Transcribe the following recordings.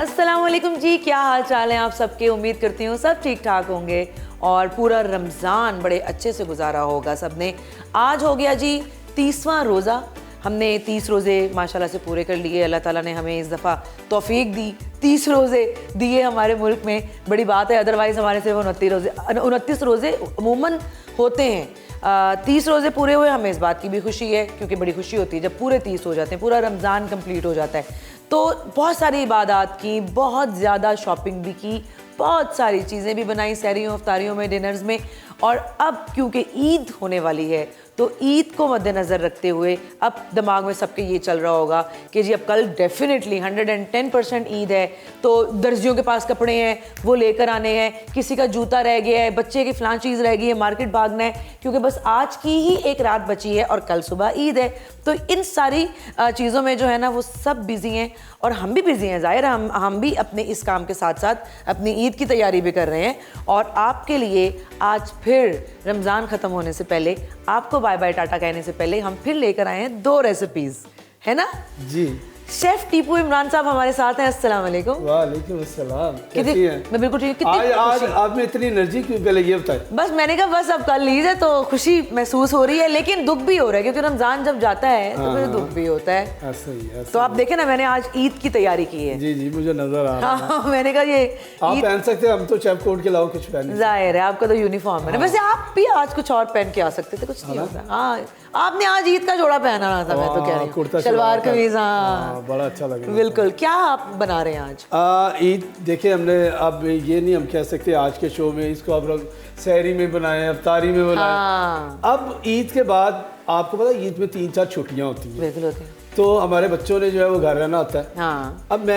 अस्सलामुअलैकुम जी, क्या हाल चाल है आप सबके। उम्मीद करती हूँ सब ठीक ठाक होंगे और पूरा रमज़ान बड़े अच्छे से गुजारा होगा सबने। आज हो गया जी 30वां रोज़ा। हमने 30 रोज़े माशाल्लाह से पूरे कर लिए। अल्लाह ताला ने हमें इस दफ़ा तौफीक दी, 30 रोज़े दिए हमारे मुल्क में, बड़ी बात है। अदरवाइज़ हमारे सिर्फ 29 रोज़े अमूमन होते हैं। 30 रोज़े पूरे हुए, हमें इस बात की भी खुशी है क्योंकि बड़ी खुशी होती है जब पूरे 30 हो जाते हैं, पूरा रमज़ान कंप्लीट हो जाता है। तो बहुत सारी इबादत की, बहुत ज़्यादा शॉपिंग भी की, बहुत सारी चीज़ें भी बनाई सहरियों अफ्तारियों में, डिनर्स में। और अब क्योंकि ईद होने वाली है तो ईद को मद्देनज़र रखते हुए अब दिमाग में सबके ये चल रहा होगा कि जी अब कल डेफिनेटली 110% ईद है, तो दर्जियों के पास कपड़े हैं वो लेकर आने हैं, किसी का जूता रह गया है, बच्चे की फ़लाँ चीज़ रह गई है, मार्केट भागना है क्योंकि बस आज की ही एक रात बची है और कल सुबह ईद है। तो इन सारी चीज़ों में जो है ना वो सब बिज़ी हैं और हम भी बिज़ी हैं। ज़ाहिर है हम भी अपने इस काम के साथ साथ अपनी ईद की तैयारी भी कर रहे हैं। और आपके लिए आज फिर रमज़ान ख़त्म होने से पहले, आपको बाय बाय टाटा कहने से पहले, हम फिर लेकर आए हैं 2 रेसिपीज़, है ना जी। शेफ टीपू इमरान साहब हमारे साथ हैं। अस्सलाम वालेकुम। वालेकुम अस्सलाम। कैसी हैं? मैं बिल्कुल ठीक। आज आप में इतनी एनर्जी क्यों? पहले ये बताएं। बस मैंने कहा बस अब कल ईद है तो खुशी महसूस हो रही है, लेकिन दुख भी हो रहा है क्योंकि रमजान जब जाता है तो फिर दुख भी होता है। सही। तो आप देखें ना, मैंने आज ईद की तैयारी की है। जी जी, मुझे नजर आ रहा है। हाँ, मैंने कहा ये आप पहन सकते हैं, हम तो शेफ कोट के अलावा कुछ पहन। जाहिर है आपका तो यूनिफॉर्म है। वैसे आप भी आज कुछ और पहन के आ सकते थे, कुछ नहीं होता। हाँ, आपने आज ईद का जोड़ा पहना रहा था, मैं तो कह रही हूँ शलवार कमीज। हाँ, बड़ा अच्छा लग रहा है। बिल्कुल। क्या आप बना रहे हैं आज? ईद देखिए, हमने अब ये नहीं हम कह सकते आज के शो में इसको आप लोग सहरी में बनाए, अफ्तारी में बनाए। हाँ। अब ईद के बाद आपको पता है ईद में 3-4 छुट्टियां होती हैं। बिल्कुल होती हैं। तो हमारे बच्चों ने जो है वो घर रहना होता है। हाँ। अब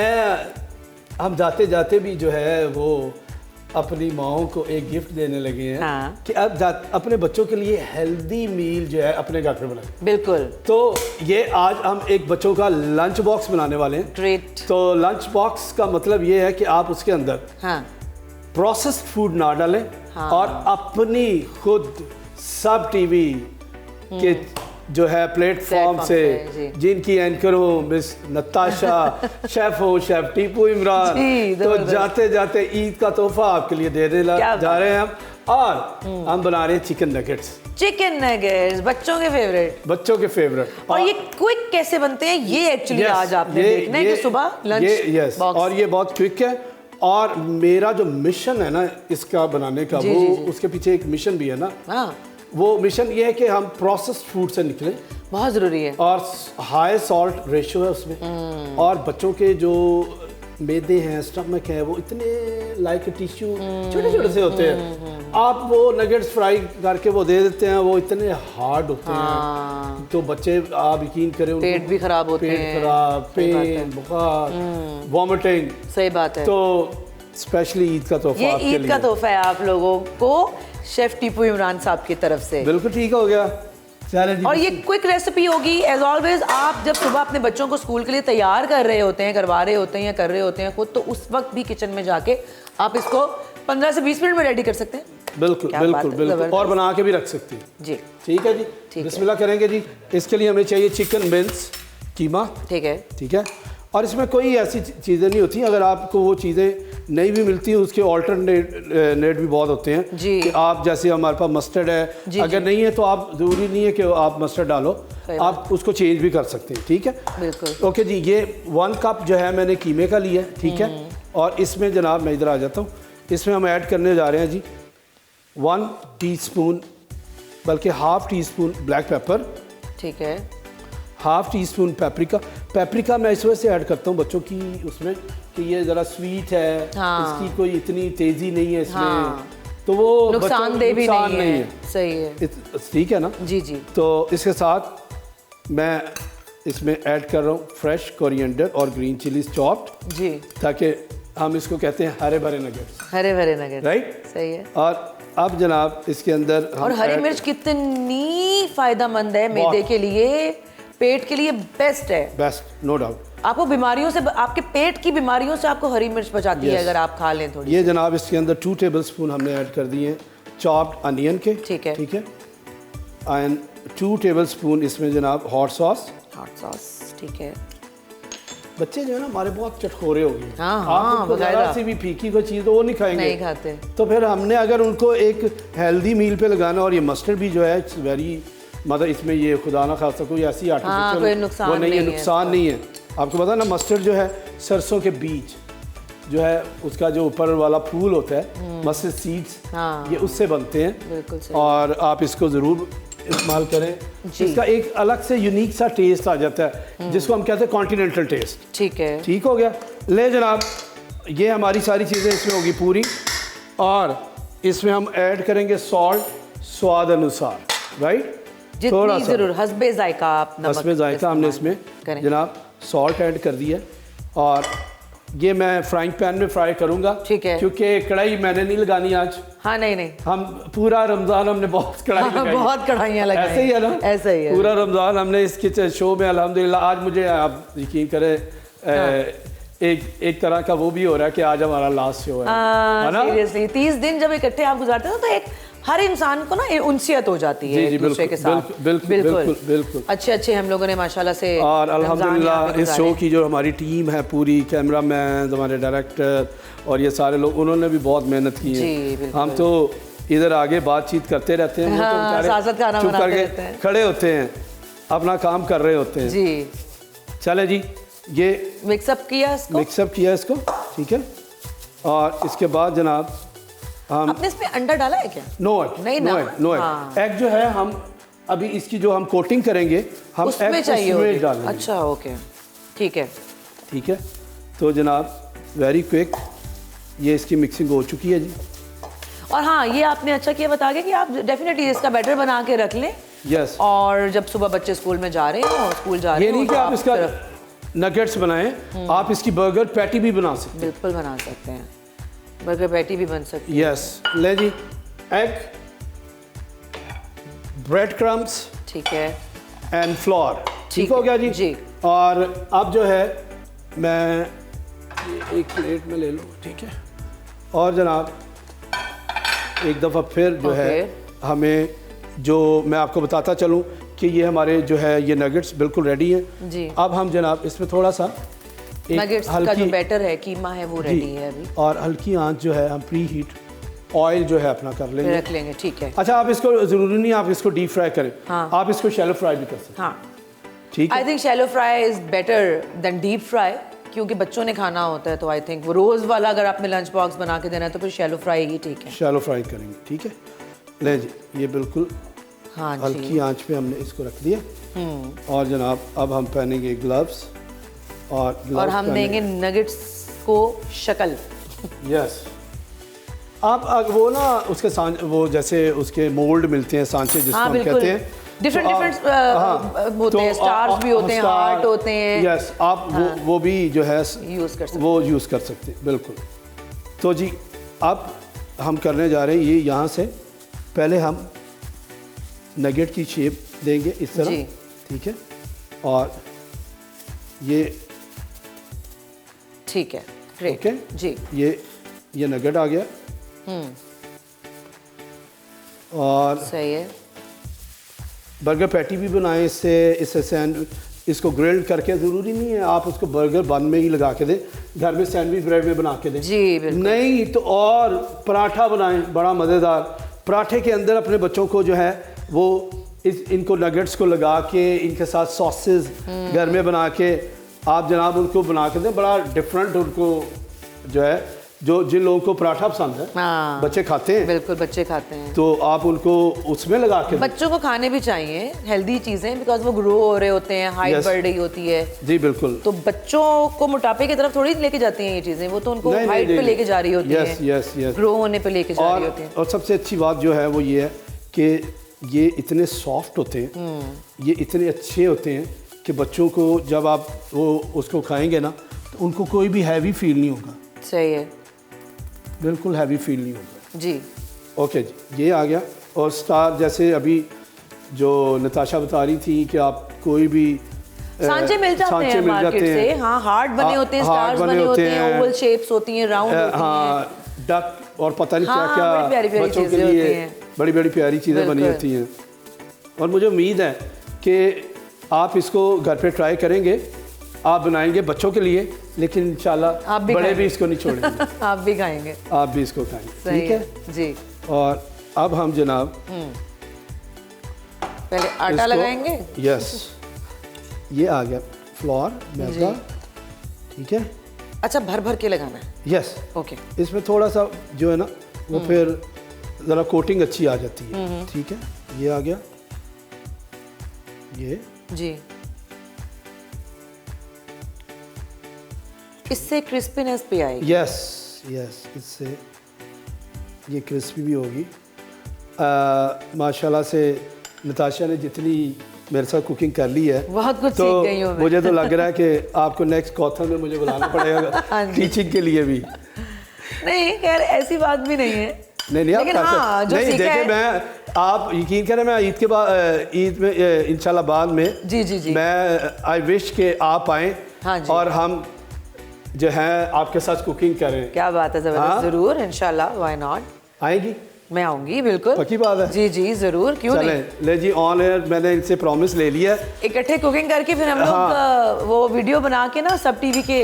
हम जाते जाते भी जो है वो अपनी माओं को एक गिफ्ट देने लगे हैं। हाँ। कि अब अपने बच्चों के लिए हेल्दी मील जो है अपने घर पे बनाए। बिल्कुल। तो ये आज हम एक बच्चों का लंच बॉक्स बनाने वाले हैं। ग्रेट। तो लंच बॉक्स का मतलब ये है कि आप उसके अंदर प्रोसेस्ड फूड ना डालें। हाँ। और अपनी खुद सब टीवी के जो है प्लेटफॉर्म से जिनकी एंकर हो मिस नताशा, शेफ हो शेफ टीपू इमरान, तो जाते जाते ईद का तोहफा आपके लिए देने जा रहे हैं हम। और हम बना रहे हैं चिकन नगेट्स। चिकन नगेट्स बच्चों के फेवरेट। और ये क्विक कैसे बनते हैं ये एक्चुअली आज आपने देखना है कि सुबह लंच बॉक्स। और ये बहुत क्विक है। और मेरा जो मिशन है ना इसका बनाने का, वो उसके पीछे एक मिशन भी है ना। हाँ। वो मिशन ये है कि हम प्रोसेस्ड फूड से निकलें, बहुत ज़रूरी है। और हाई सॉल्ट रेशियो है उसमें। और बच्चों के जो मैदे हैं, स्टमक है, वो इतने लाइक टिश्यू छोटे छोटे से होते हैं। आप वो नगेट्स फ्राई करके वो दे देते हैं, वो इतने हार्ड होते हैं तो बच्चे, आप यकीन करें, पेट भी खराब होते हैं, पेट खराब, पेन, बुखार, वॉमिटिंग। सही बात है। तो स्पेशली ईद का तोहफा, ये ईद का तोहफा है आप लोगों को शेफ टीपू इमरान साहब की तरफ से। बिल्कुल ठीक हो गया। और ये क्विक रेसिपी होगी एज ऑलवेज। आप जब सुबह अपने बच्चों को स्कूल के लिए तैयार कर रहे होते हैं, करवा रहे होते हैं या कर रहे होते हैं खुद, तो उस वक्त भी किचन में जाके आप इसको 15 से 20 मिनट में रेडी कर सकते हैं। बिल्कुल बिल्कुल बिल्कुल। और बना के भी रख सकती हैं जी। ठीक है जी, बिस्मिल्लाह करेंगे जी। इसके लिए हमें चाहिए चिकन मिन्स कीमा। ठीक है। और इसमें कोई ऐसी चीज़ें नहीं होती, अगर आपको वो चीज़ें नहीं भी मिलती हैं उसके ऑल्टरनेट भी बहुत होते हैं जी। कि आप जैसे हमारे पास मस्टर्ड है, अगर नहीं है तो आप ज़रूरी नहीं है कि आप मस्टर्ड डालो, आप उसको चेंज भी कर सकते हैं। ठीक है, बिल्कुल। ओके जी, ये 1 कप जो है मैंने कीमे का लिया है। ठीक है। और इसमें जनाब मैं इधर आ जाता हूँ, इसमें हम ऐड करने जा रहे हैं जी 1 टीस्पून, बल्कि half tea spoon black pepper. ठीक है। हाफ़ टी स्पून पेपरिका मैं इस वजह से ऐड करता हूँ बच्चों की उसमें कि ये ज़रा स्वीट है। इसकी कोई इतनी तेज़ी नहीं है इसमें। तो वो नुकसानदेह भी नहीं है। सही है, ठीक है ना जी जी। तो इसके साथ मैं इसमें ऐड कर रहा हूँ फ्रेश कोरिएंडर और ग्रीन चिलीज चॉप्ड जी, ताकि हम इसको कहते हैं हरे भरे नगेट्स। राइट, सही है। और अब जनाब इसके अंदर और हरी मिर्च कितनी फ़ायदेमंद है मैदे के लिए, पेट के लिए बेस्ट है। Best, no doubt. आपको बीमारियों से, आपके पेट की बीमारियों से आपको हरी मिर्च बचाती है अगर आप खा लें थोड़ी। ये जनाब इसके अंदर 2 टेबलस्पून हमने ऐड कर दिए हैं चॉप्ड अनियन के। ठीक है। एंड 2 टेबलस्पून इसमें जनाब हॉट सॉस। ठीक है। बच्चे जो है ना हमारे बहुत चटखोरे हो गए। हाँ, आप उनको ज़रा सी भी फीकी कोई चीज़ तो वो नहीं खाएंगे, नहीं खाते। तो फिर हमने अगर उनको एक हेल्दी मील पे लगाना, और ये मस्टर्ड भी जो है इट्स वेरी, मतलब इसमें ये खुदा ना खासा कोई ऐसी आर्टिफिशियल वो नहीं है, नुकसान नहीं है। आपको पता ना मस्टर्ड जो है सरसों के बीज जो है उसका जो ऊपर वाला फूल होता है मस्टर्ड सीड्स, ये उससे बनते हैं, और आप इसको ज़रूर इस्तेमाल करें। इसका एक अलग से यूनिक सा टेस्ट आ जाता है जिसको हम कहते हैं कॉन्टिनेंटल टेस्ट। ठीक है, ठीक हो गया। ले जनाब, ये हमारी सारी चीज़ें इसमें होगी पूरी, और इसमें हम ऐड करेंगे सॉल्ट स्वाद अनुसार, राइट, थोड़ा सा जरूर हस्बे जायका, आप नमक हस्बे जायका हमने इसमें जनाब सॉल्ट ऐड कर दिया, और ये मैं फ्राइंग पैन में फ्राई करूंगा, ठीक है, क्योंकि कढ़ाई मैंने नहीं लगानी आज। हाँ, नहीं हम पूरा रमज़ान हमने बहुत कढ़ाई लगाई, बहुत कढ़ाइयाँ लगाई, ऐसे ही है ना, ऐसा ही है पूरा रमज़ान हमने इस किचन शो में अल्हम्दुलिल्लाह। आज मुझे आप यकीन करें एक तरह का वो भी हो रहा है कि आज हमारा लास्ट शो है ना। सीरियसली 30 दिन जब इकट्ठे आप गुजारते हैं तो एक हर इंसान को ना उनसियत हो जाती है एक दूसरे के साथ। बिल्कुल अच्छे हम लोगों ने माशाल्लाह से, और अल्हम्दुलिल्लाह इस शो की जो हमारी टीम है पूरी, कैमरामैन, हमारे डायरेक्टर और ये सारे लोग, उन्होंने भी बहुत मेहनत की है। हम तो इधर आगे बातचीत करते रहते हैं, हाँ, तो चुप करके खड़े होते हैं, अपना काम कर रहे होते हैं जी। चले जी, ये मिक्सअप किया इसको, ठीक है। और इसके बाद जनाब आपने इसमें अंडा डाला है क्या? No egg. एग जो है हम अभी इसकी जो हम कोटिंग करेंगे हम उसमें चाहिए डालेंगे। अच्छा, ओके, ठीक है। तो जनाब वेरी क्विक ये इसकी मिक्सिंग हो चुकी है जी। और हाँ, ये आपने अच्छा किया बता के कि आप डेफिनेटली इसका बैटर बना के रख लें। यस। और जब सुबह बच्चे स्कूल में जा रहे हैं, स्कूल जा रहे हैं, ये नहीं कि आप इसका नगेट्स बनाएं, आप इसकी बर्गर पैटी भी बना सकते हैं। बिल्कुल बना सकते हैं, बर्गर पैटी भी बन सकती है। यस। ले जी, एग, ब्रेड क्रम्स, ठीक है, एंड फ्लोर, ठीक हो गया जी। और अब जो है मैं एक प्लेट में ले लूँ, ठीक है। और जनाब एक दफ़ा फिर जो है हमें, जो मैं आपको बताता चलूँ कि ये हमारे जो है ये नगेट्स बिल्कुल रेडी हैं जी। अब हम जनाब इसमें थोड़ा सा नगेट्स का जो बैटर है, कीमा है, वो रेडी है अभी, और हल्की आंच जो है हम प्री हीट ऑयल जो है अपना कर लेंगे, रख लेंगे, ठीक है। अच्छा, आप इसको ज़रूरी नहीं आप इसको डीप फ्राई करें, हाँ। आप इसको शैलो फ्राई भी कर सकते हैं, हाँ, ठीक है। I think shallow fry is better than deep fry, क्योंकि बच्चों ने खाना होता है, तो आई थिंक वो रोज़ वाला अगर आपने लंच बॉक्स बना के देना है तो फिर शैलो फ्राई ही ठीक है। शैलो फ्राई करेंगे, ठीक है। ले जी, ये बिल्कुल हाँ हल्की आंच पे हमने इसको रख दिया, और जनाब अब हम पहनेंगे ग्लव्स, और हम देंगे नगेट्स को शक्ल। यस। आप वो ना उसके वो जैसे उसके मोल्ड मिलते हैं, सांचे जिसको हम कहते हैं, डिफरेंट होते हैं, स्टार्स भी होते हैं, हार्ट होते हैं। यस, आप वो भी जो है यूज़ कर सकते हैं, वो यूज़ कर सकते हैं, बिल्कुल। तो जी अब हम करने जा रहे हैं ये, यहाँ से पहले हम नगेट की शेप देंगे इस तरह, ठीक है। और ये ठीक है, ग्रेट, ओके जी। ये नगेट आ गया, और सही है। बर्गर पैटी भी बनाएं इससे सैंडविच, इसको ग्रिल्ड करके, ज़रूरी नहीं है आप उसको बर्गर बन में ही लगा के दें, घर में सैंडविच ब्रेड में बना के दें जी, नहीं तो और पराठा बनाएं, बड़ा मज़ेदार पराठे के अंदर अपने बच्चों को जो है वो इनको नगेट्स को लगा के, इनके साथ सॉसेस घर में बना के आप जनाब उनको बना के दें, बड़ा डिफरेंट उनको जो है, जो जिन लोगों को पराठा पसंद है, बच्चे खाते हैं, बिल्कुल बच्चे खाते हैं, तो आप उनको उसमें लगा के, बच्चों को खाने भी चाहिए हेल्दी चीज़ें, बिकॉज वो ग्रो हो रहे होते हैं, हाइट बढ़ रही होती है जी, बिल्कुल। तो बच्चों को मोटापे की तरफ थोड़ी लेके जाती हैं ये चीज़ें, वो तो उनको हाइट पे लेके जा रही होती है, ग्रो होने पे लेके जा रही होती है। और सबसे अच्छी बात जो है वो ये है कि ये इतने सॉफ्ट होते हैं, ये इतने अच्छे होते हैं कि बच्चों को जब आप वो उसको खाएंगे ना तो उनको कोई भी हैवी फील नहीं होगा। सही है, बिल्कुल हैवी फील नहीं होगा जी। ओके जी, ये आ गया। और स्टार जैसे अभी जो नताशा बता रही थी कि आप कोई भी सांचे मिल जाते हैं मार्केट से, हाँ, हार्ट बने होते हैं, स्टार्स बने होते हैं, ओवल शेप्स होती हैं, राउंड होती हैं, हाँ, डक और पता नहीं क्या क्या बच्चों के लिए बड़ी बड़ी प्यारी चीज़ें बनी होती हैं। और मुझे उम्मीद है कि आप इसको घर पे ट्राई करेंगे आप बनाएंगे बच्चों के लिए, लेकिन इंशाल्लाह बड़े भी इसको नहीं छोड़ेंगे। आप भी खाएंगे, आप भी इसको खाएंगे, ठीक है जी। और अब हम जनाब पहले आटा लगाएंगे। यस, ये आ गया फ्लोर मैदा, ठीक है। अच्छा, भर भर के लगाना है। Yes, okay. इसमें थोड़ा सा जो है ना वो फिर ज़रा कोटिंग अच्छी आ जाती है, ठीक है। ये आ गया, ये जी। इससे क्रिस्पीनेस भी आएगी। यस यस, इससे ये क्रिस्पी भी होगी। माशाल्लाह से नताशा ने जितनी मेरे साथ कुकिंग कर ली है, बहुत कुछ तो सीख गई हूँ मैं। मुझे तो लग रहा है कि आपको नेक्स्ट कॉथन में मुझे बुलाना पड़ेगा टीचिंग के लिए भी। नहीं, खैर ऐसी बात भी नहीं है। नहीं लेकिन हाँ, जो नहीं, सीखा देखिए है, मैं, आप यकीन करें, मैं ईद के बाद, ईद में इंशाल्लाह बाद में, जी जी जी, मैं आई विश के आप आएँ, हाँ जी, और हम जो है आपके साथ कुकिंग करें। क्या बात है, जबरदस्त। हाँ? जरूर, इंशाल्लाह, व्हाई नॉट। आएगी? मैं आऊंगी, बिल्कुल, पक्की बात है। जी जी, जरूर, क्यों नहीं। ले जी, ऑन एयर मैंने इनसे प्रॉमिस ले लिया, इकट्ठे कुकिंग करके फिर हम लोग वो वीडियो बना के ना सब टीवी के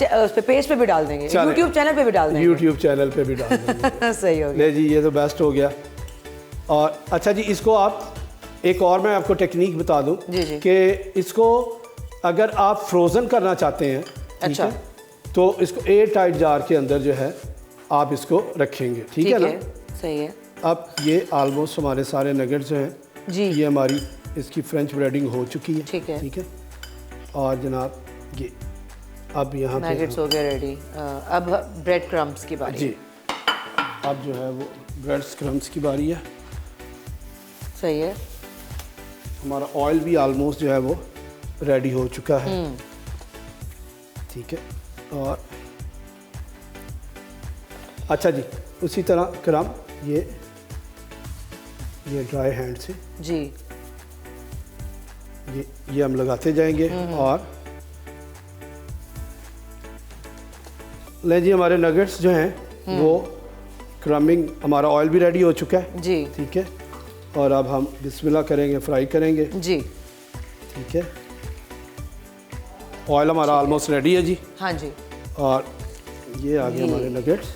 उस पे पेज पे भी डाल देंगे, यूट्यूब चैनल पे भी डाल देंगे। यूट्यूब चैनल पे भी डाल देंगे। सही हो गया। ले जी, ये तो बेस्ट हो गया। और अच्छा जी, इसको आप एक और मैं आपको टेक्निक बता दूं कि इसको अगर आप फ्रोज़न करना चाहते हैं, अच्छा, तो इसको एयर टाइट जार के अंदर जो है आप इसको रखेंगे, ठीक है ना। सही है। अब ये ऑलमोस्ट हमारे सारे नगेट्स जो हैं जी, ये हमारी इसकी फ्रेंच ब्रेडिंग हो चुकी है, ठीक है, ठीक है। और जनाब ये अब यहाँ पे नगेट्स हो गए रेडी। अब ब्रेड क्रम्स की बारी। जी, अब जो है वो ब्रेड क्रम्स की बारी है। सही है। हमारा ऑयल भी ऑलमोस्ट जो है वो रेडी हो चुका है, ठीक है। और अच्छा जी, उसी तरह क्रम ये ड्राई हैंड से जी, ये हम लगाते जाएंगे। और ले जी, हमारे नगेट्स जो हैं वो क्रमिंग, हमारा ऑयल भी रेडी हो चुका है जी, ठीक है। और अब हम बिस्मिल्लाह करेंगे, फ्राई करेंगे जी, ठीक है। ऑयल हमारा ऑलमोस्ट रेडी है जी। हाँ जी। और ये आ गए हमारे नगेट्स।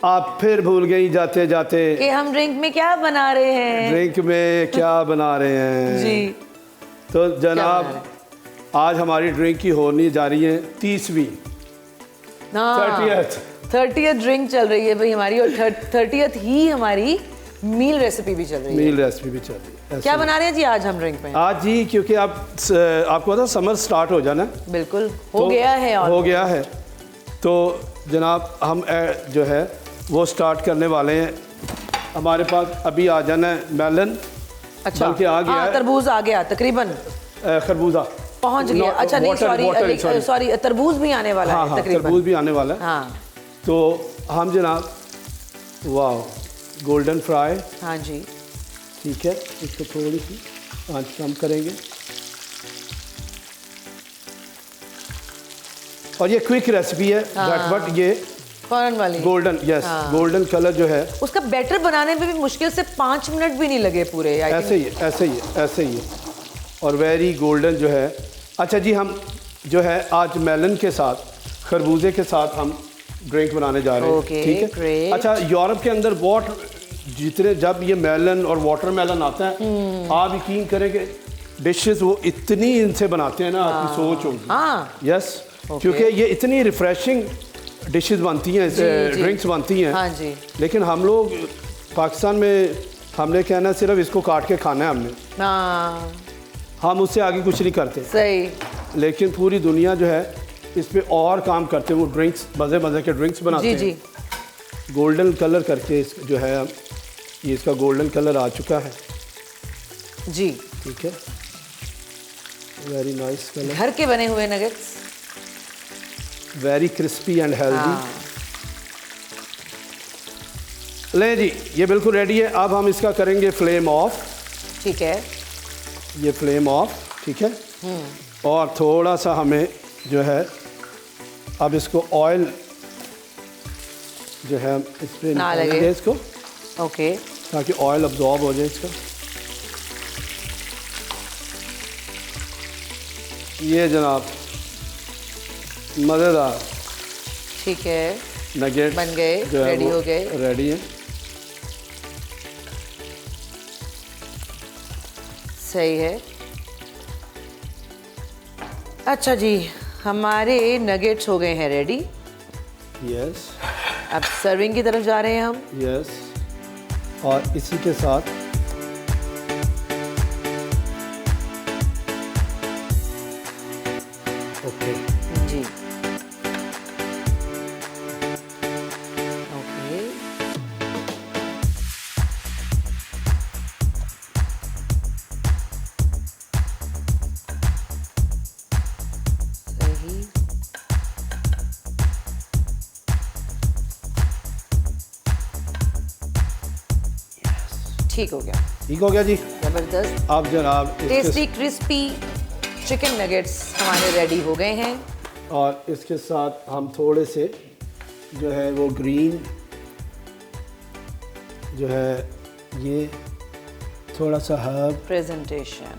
आप फिर भूल गई जाते जाते कि हम ड्रिंक में क्या बना रहे हैं। ड्रिंक में क्या बना रहे हैं जी। तो जनाब, आज हमारी ड्रिंक की होनी जा रही है 30वीं 30th ड्रिंक चल रही है भाई हमारी, और 30th ही हमारी मील रेसिपी भी चल रही है। मील रेसिपी भी चल रही है। क्या बना रहे हैं जी आज हम ड्रिंक में? आज जी, क्योंकि आपको पता समर स्टार्ट हो जाना, बिल्कुल हो गया है, और हो गया है, तो जनाब हम जो है वो स्टार्ट करने वाले हैं। हमारे पास अभी आ जाना है मेलन। अच्छा, बल्कि आ गया है, तरबूज आ गया, तकरीबन खरबूजा पहुंच गया। अच्छा नहीं, सॉरी, तरबूज भी आने वाला है तकरीबन। तरबूज भी आने वाला है। हाँ, तो हम जनाब, वाह, गोल्डन फ्राई, हाँ जी, ठीक है। इसको थोड़ी सी आंच कम करेंगे। और ये क्विक रेसिपी है, बट ये फौरन वाली गोल्डन, यस, गोल्डन कलर जो है उसका बैटर बनाने में भी मुश्किल से 5 मिनट भी नहीं लगे पूरे। ऐसे ही है और वेरी गोल्डन जो है। अच्छा जी, हम जो है आज मेलन के साथ, खरबूजे के साथ हम ड्रिंक बनाने जा रहे हैं, ठीक है। great. अच्छा, यूरोप के अंदर जितने जब ये मेलन और वाटरमेलन आता है, आप यकीन करें कि डिशेस वो इतनी इनसे बनाते हैं ना, आपकी सोच होगी। यस, क्योंकि ये इतनी रिफ्रेशिंग डिशेस बनती हैं, ड्रिंक्स बनती हैं। हाँ जी। लेकिन हम लोग पाकिस्तान में हमने कहना सिर्फ इसको काट के खाना है हमने, हम उससे आगे कुछ नहीं करते। सही। लेकिन पूरी दुनिया जो है इस पे और काम करते हैं, वो ड्रिंक्स, मज़े मज़े के ड्रिंक्स बनाते हैं। जी। गोल्डन कलर करके जो है ये इसका गोल्डन कलर आ चुका है जी, ठीक है। वेरी नाइस कलर, घर के बने हुए nuggets, very crispy and healthy. ले जी, ये बिल्कुल रेडी है। अब हम इसका करेंगे फ्लेम ऑफ, ठीक है। ये फ्लेम ऑफ, ठीक है। और थोड़ा सा हमें जो है अब इसको ऑयल जो है इस पे ना लगे इसको, ओके, ताकि ऑयल अब्जॉर्ब हो जाए इसका। ये जनाब मज़ेदार ठीक है, नगेट्स बन गए, रेडी हो गए, रेडी है। सही है। अच्छा जी, हमारे नगेट्स हो गए हैं रेडी। यस। अब सर्विंग की तरफ जा रहे हैं हम। यस, और इसी के साथ ओके जी, ओके, सही, ठीक हो गया, ठीक हो गया जी। जबरदस्त। अब जनाब टेस्टी क्रिस्पी चिकन नगेट्स हमारे रेडी हो गए हैं। और इसके साथ हम थोड़े से जो है वो ग्रीन जो है ये थोड़ा सा herb. Presentation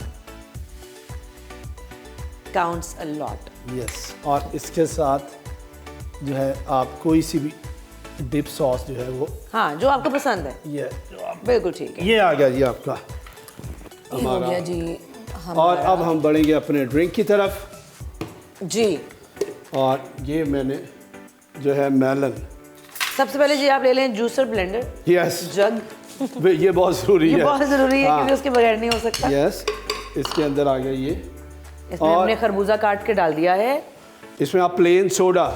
counts a lot. Yes, और इसके साथ जो है आप कोई सी भी डिप सॉस जो है वो, हाँ, जो आपको पसंद है, ये बिल्कुल ठीक है। ये आ गया जी आपका ये हो गया जी और अब हम बढ़ेंगे अपने ड्रिंक की तरफ जी। और ये मैंने जो है मेलन। सबसे पहले जी आप ले लें जूसर ब्लेंडर, यस, जग। ये बहुत ज़रूरी है, ये बहुत ज़रूरी है हाँ। क्योंकि उसके बगैर नहीं हो सकता। यस, इसके अंदर आ गया ये। इसमें हमने खरबूजा काट के डाल दिया है। इसमें आप plain soda,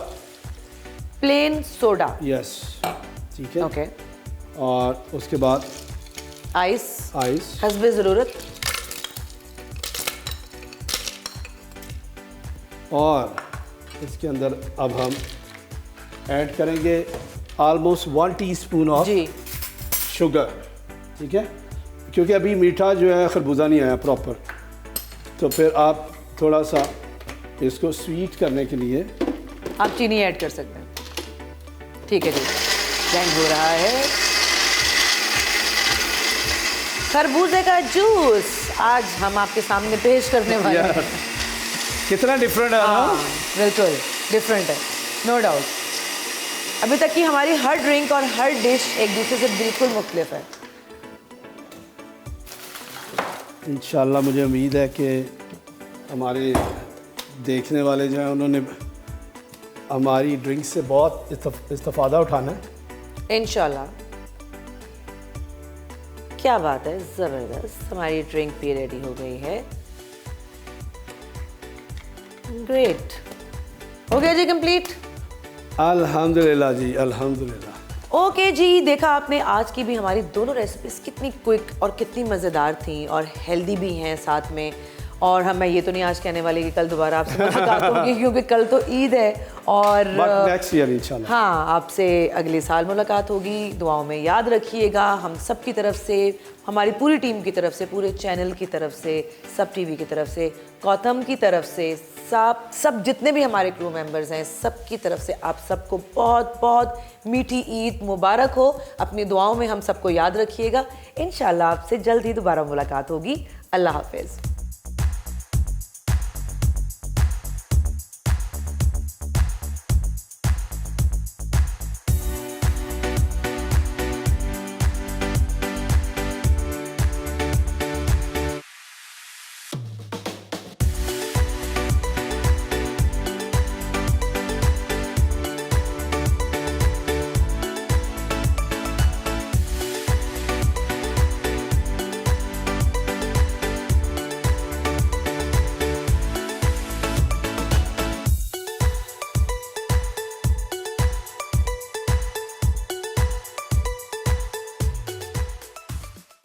plain soda, yes, ठीक है। ओके। और उसके बाद आइस, आइस, हस्बे ज़रूरत। और इसके अंदर अब हम ऐड करेंगे ऑलमोस्ट 1 टीस्पून ऑफ जी, शुगर, ठीक है, क्योंकि अभी मीठा जो है खरबूजा नहीं आया प्रॉपर, तो फिर आप थोड़ा सा इसको स्वीट करने के लिए आप चीनी ऐड कर सकते हैं। ठीक है जी, ब्लेंड हो रहा है। खरबूजे का जूस आज हम आपके सामने पेश करने वाले हैं। कितना डिफरेंट है ना? हाँ, बिल्कुल डिफरेंट है, नो डाउट। अभी तक की हमारी हर ड्रिंक और हर डिश एक दूसरे से बिल्कुल मुख्तलिफ है। इंशाल्लाह मुझे उम्मीद है कि हमारे देखने वाले जो हैं उन्होंने हमारी ड्रिंक से बहुत इस्तेफादा उठाना है इंशाल्लाह। क्या बात है, ज़बरदस्त। हमारी ड्रिंक भी रेडी हो गई है। ग्रेट, हो गया जी कंप्लीट। अल्हम्दुलिल्लाह जी, अल्हम्दुलिल्लाह। ओके जी, देखा आपने आज की भी हमारी दोनों रेसिपीज कितनी क्विक और कितनी मज़ेदार थी और हेल्दी भी हैं साथ में। और मैं ये तो नहीं आज कहने वाली कि कल दोबारा आपसे मुलाकात होगी क्योंकि कल तो ईद है और नेक्स्ट ईयर इंशाल्लाह। हाँ, आपसे अगले साल मुलाकात होगी। दुआओं में याद रखिएगा। हम सब की तरफ से, हमारी पूरी टीम की तरफ से, पूरे चैनल की तरफ से, सब टीवी की तरफ से, गौतम की तरफ से, सब जितने भी हमारे क्रू मेंबर्स हैं, सब की तरफ से आप सबको बहुत बहुत मीठी ईद मुबारक हो। अपनी दुआओं में हम सबको याद रखिएगा। इंशाल्लाह आपसे जल्द ही दोबारा मुलाकात होगी। अल्लाह हाफिज़।